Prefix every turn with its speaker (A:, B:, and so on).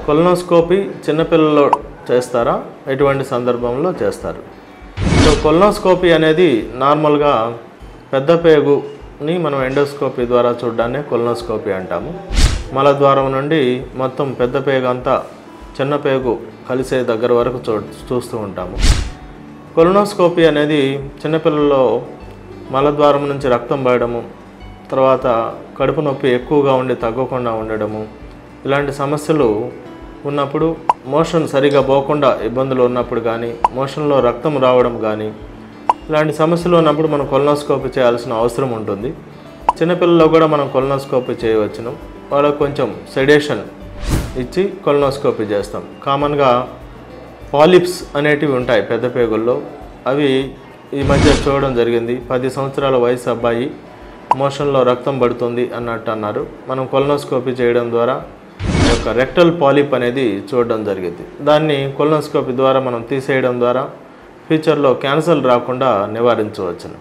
A: Colonoscopy చిన్నపిల్లల్లో చేస్తారా? ఎటువంటి సందర్భంలో చేస్తారు? సో కొలనోస్కోపీ అనేది నార్మల్గా పెద్ద పేగుని మనం ఎండోస్కోపీ ద్వారా చూడడాన్ని కొలనోస్కోపీ అంటాము. మలద్వారం నుండి మొత్తం పెద్ద పేగు అంతా చిన్న పేగు కలిసే దగ్గర వరకు చూస్తూ ఉంటాము. కొలనోస్కోపీ అనేది చిన్నపిల్లల్లో మలద్వారం నుంచి రక్తం పడడము, తర్వాత కడుపు నొప్పి ఎక్కువగా ఉండి తగ్గకుండా ఉండడము, ఇలాంటి సమస్యలు ఉన్నప్పుడు, మోషన్ సరిగా పోకుండా ఇబ్బందులు ఉన్నప్పుడు కానీ, మోషన్లో రక్తం రావడం కానీ, ఇలాంటి సమస్యలు ఉన్నప్పుడు మనం కొలనోస్కోపీ చేయాల్సిన అవసరం ఉంటుంది. చిన్నపిల్లల్లో కూడా మనం కొలనోస్కోపీ చేయవచ్చును. వాళ్ళకు కొంచెం సెడేషన్ ఇచ్చి కొలనోస్కోపీ చేస్తాం. కామన్గా పాలిప్స్ అనేటివి ఉంటాయి పెద్ద పేగుల్లో. అవి ఈ మధ్య చూడడం జరిగింది. 10 సంవత్సరాల వయసు అబ్బాయి మోషన్లో రక్తం పడుతుంది అన్నట్టు అన్నారు. మనం కొలనోస్కోపీ చేయడం ద్వారా యొక్క రెక్టల్ పాలిప్ అనేది చూడడం జరిగింది. దాన్ని కొలనోస్కోపీ ద్వారా మనం తీసేయడం ద్వారా ఫ్యూచర్లో క్యాన్సర్ రాకుండా నివారించవచ్చును.